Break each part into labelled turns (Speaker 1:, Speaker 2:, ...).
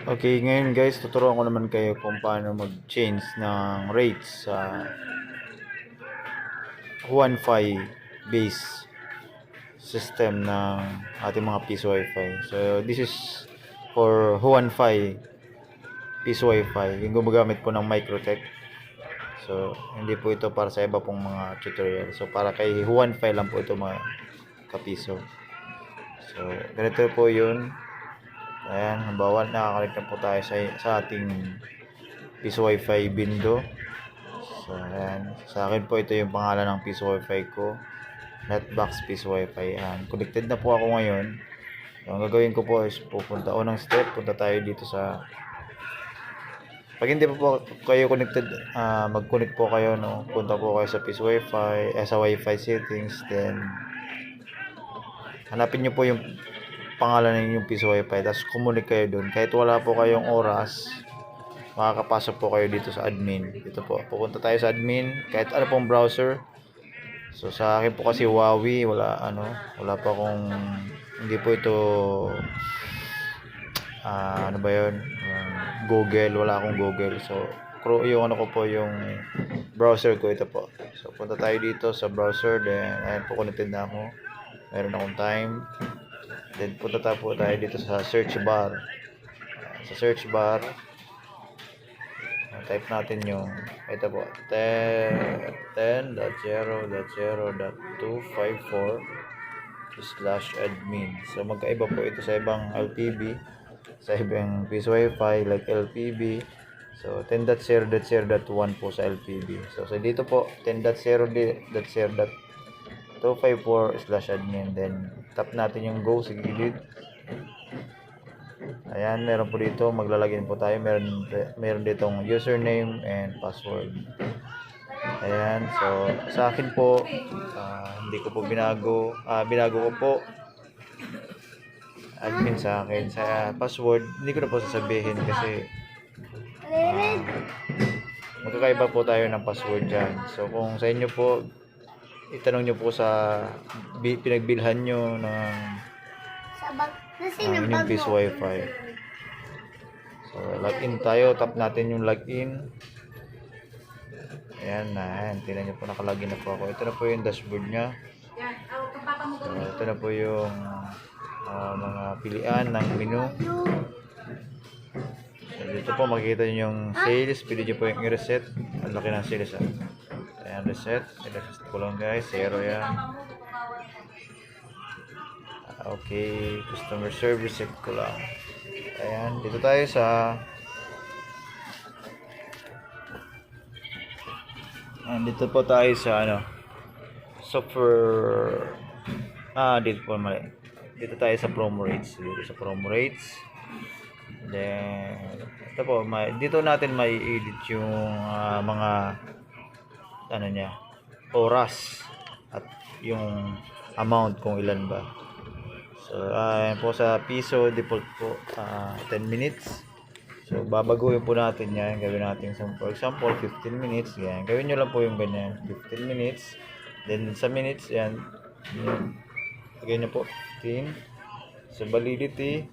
Speaker 1: Okay, ngayon guys, tuturuan ko naman kayo kung paano mag-change ng rates sa Wi-Fi base system ng ating mga piso Wi-Fi. So, this is for Wi-Fi piso Wi-Fi. Yung gumagamit po ng Microtech. So, hindi po ito para sa iba pong mga tutorial. So, para kay Wi-Fi lang po ito mga kapiso. So, ganito po yun. Ayan, halimbawa nakakalit na po tayo sa ating piso Wi-Fi window. So, ayan. Sa akin po ito yung pangalan ng piso Wi-Fi ko. Netbox piso Wi-Fi. Ayan. Connected na po ako ngayon. So, ang gagawin ko po is unang step, punta tayo dito sa pag hindi po kayo connected, mag-connect po kayo, no? Punta po kayo sa piso Wi-Fi, sa Wi-Fi settings, then hanapin nyo po yung pangalan ng inyong piso Wi-Fi, tapos kumunik kayo dun. Kahit wala po kayong oras, makakapasok po kayo dito sa admin. Dito po, pupunta tayo sa admin, kahit ano pong browser. So sa akin po kasi Huawei, wala pa akong, hindi po ito, ano ba yun, Google, wala akong Google. So yung ano ko po, yung browser ko, ito po. So punta tayo dito sa browser, then ayan po, connected na ako. Meron akong time. Then punta po tayo dito sa search bar. Sa search bar, type natin yung ito po, 10.0.254/admin. So magkaiba po ito sa ibang LPB, sa ibang piso Wi-Fi like LPB. So 10.0.0.1 po sa LPB. So dito po 10.0.0.254/admin. Then tap natin yung go sa gilid. Ayan, meron po dito, maglalagin po tayo. Meron ditong username and password. Ayan, so sa akin po, hindi ko po binago. Binago ko po admin sa akin. Sa password, hindi ko na po sasabihin kasi magkakaiba po tayo ng password dyan. So kung sa inyo po, itanong nyo po sa pinagbilhan nyo ng inyong piso Wi-Fi. So login tayo, tap natin yung login. Ayan na, tingnan nyo po, nakalagin na po ako. Ito na po yung dashboard nya. So ito na po yung mga pilian ng menu. So dito po makikita nyo yung sales. Pili nyo po yung i-reset. Ang laki ng sales. Ayan, reset. I-reset ko lang guys, 0 yan. Okay, customer service, set ko lang. Ayan, dito tayo sa dito po tayo sa software. Dito po mali. Dito tayo sa promo rates. Dito sa promo rates. Then ito po, dito natin may edit yung mga niya, oras at yung amount kung ilan ba. So ayan po sa piso default po 10 minutes. So babaguhin po natin yan, gawin natin for example 15 minutes. Yan, gawin nyo lang po yung ganyan, 15 minutes. Then sa minutes yan, lagay nyo po 15. So validity,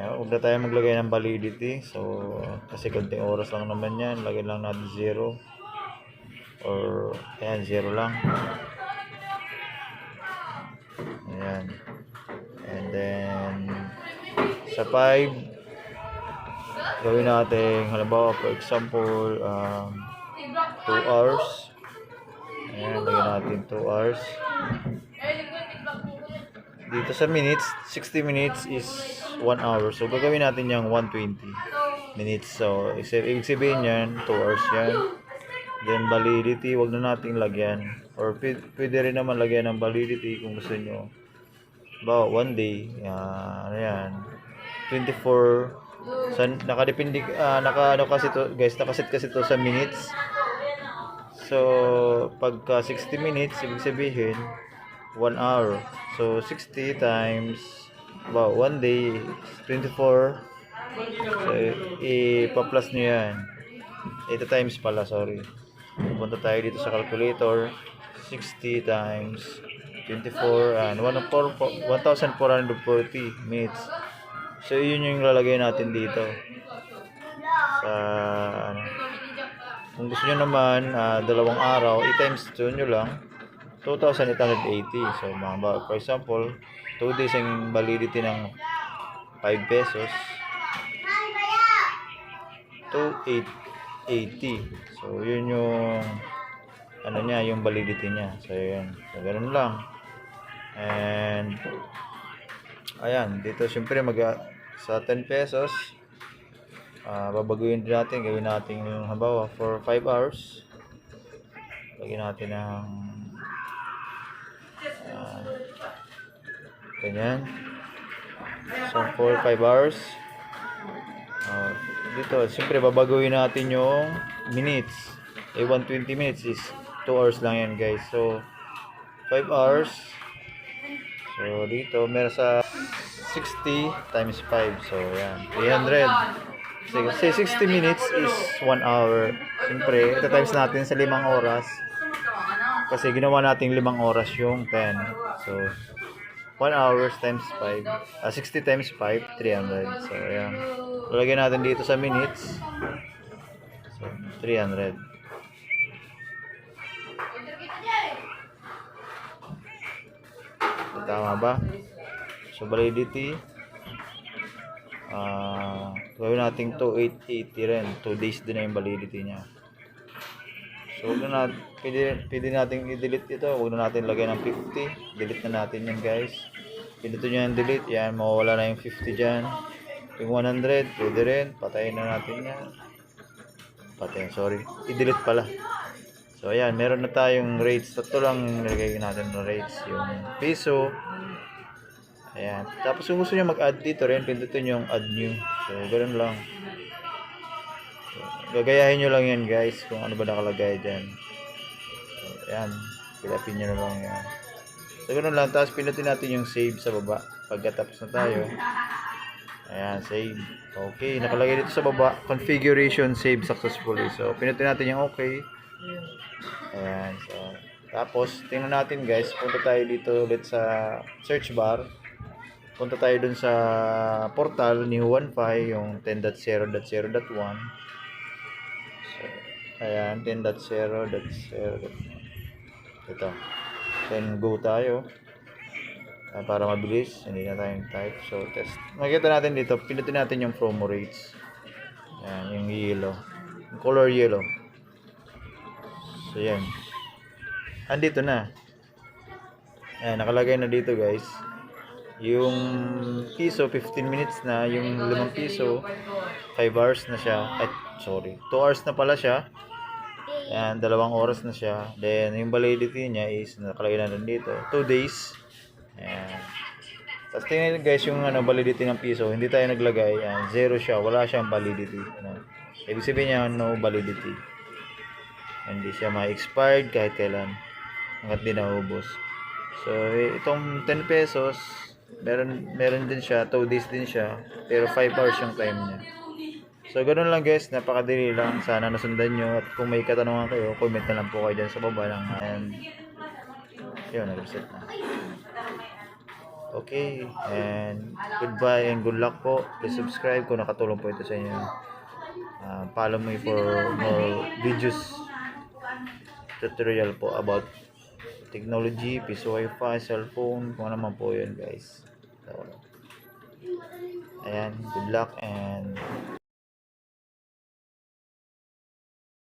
Speaker 1: huwag na tayo maglagay ng validity. So kasi konting oras lang naman yan, lagay lang natin 0 or ayan, 0 lang. Ayan. And then sa 5, gawin natin halimbawa for example 2 hours. Ayan, lagyan natin 2 hours. Dito sa minutes, 60 minutes is 1 hour. So gagawin natin yung 120 minutes. So ibig sabihin yan, 2 hours yan. Then validity, wag na nating lagyan. Or pwede rin naman lagyan ng validity kung gusto nyo. Ba, 1 day, yan, 24. So, nakadepende, kasi to guys, nakaset kasi to sa minutes. So pagka 60 minutes, ibig sabihin 1 hour. So 60 times 1 day 24. So ipa-plus nyo yan. 8 times pala, sorry. Punta tayo dito sa calculator. 60 times 24 and 1,440 minutes. So, yun yung lalagay natin dito. Sa, ano. Kung gusto nyo naman, 2 araw, i-times 2 nyo lang, 2,880. So, for example, 2 days ang validity ng 5 pesos, 2,880. So, yun yung ano niya, yung validity niya. So, yun. So, ganun lang. And, ayan, dito syempre sa 10 pesos, babaguhin din natin, gawin natin yung halimbawa for 5 hours. Lagyan natin ng ganyan. So, for 5 hours, dito, siyempre babaguhin natin yung minutes. 120 minutes is 2 hours lang yan, guys. So, 5 hours. So, dito, meron sa 60 times 5. So, yan. 300. Say 60 minutes is 1 hour. Siyempre, ito times natin sa 5 oras. Kasi ginawa natin 5 oras yung 10. So, 1 hours times 5. 60 times 5, 300. So, ayan. Lalagyan natin dito sa minutes. So, 300. Tama ba? So, validity. Gawin natin 2,880 rin. 2 days din na yung validity niya. So, pwede natin i-delete ito. Huwag na natin lagay ng 50. Delete na natin yan, guys. Pinito nyo yung delete. Yan, mawawala na yung 50 dyan. Yung 100, pwede rin. Patayin na natin yan. Patayin, sorry. I-delete pala. So, ayan. Meron na tayong rates. Tatlo lang nilagay natin ng rates. Yung piso. Ayan. Tapos kung gusto nyo mag-add dito rin, pindutin yung add new. So, ganoon lang. So, gagayahin nyo lang yan, guys, kung ano ba nakalagay dyan. So, ayan. Pilapin nyo na lang yan. So, ganoon lang. Tapos pindutin natin yung save sa baba. Pagkatapos na tayo. Ayan, save. Okay. Nakalagay dito sa baba. Configuration save successfully. So, pindutin natin yung okay. Ayan. So, tapos, tingnan natin, guys. Punta tayo dito ulit sa search bar. Punta tayo dun sa portal ni Huanfy, yung 10.0.0.1. So, ayan, 10.0.0. Ito. Then, go tayo. Para mabilis, hindi na tayong type. So, test. Makikita natin dito, pinutin natin yung promo rates. Ayan, yung yellow. Yung color yellow. So, yan. Andito na. Ayan, nakalagay na dito, guys. Yung piso, 15 minutes na. Yung 5 piso, 5 hours na siya. At, sorry, 2 hours na pala siya. Ayan, 2 oras na siya. Then, yung validity niya is, nakalagay na rin dito, 2 days. Ayan. Tapos, tingnan guys, yung validity ng piso, hindi tayo naglagay. Ayan, 0 siya. Wala siyang validity. Ibig sabihin niya, no validity. Hindi siya ma-expired kahit kailan. Hanggat di naubos. So, itong 10 pesos, meron din siya, 2 days din siya, pero 5 hours yung time niya. So, ganun lang guys, napakadali lang. Sana nasundan nyo, at kung may katanungan kayo, comment na lang po kayo dyan sa baba lang. And, yun, nag-reset na. Okay, and goodbye and good luck po. Please subscribe kung nakatulong po ito sa inyo. Follow me for more videos, tutorial po about technology, piso wifi, cellphone, kung ano man po yun guys. So, ayan, good luck and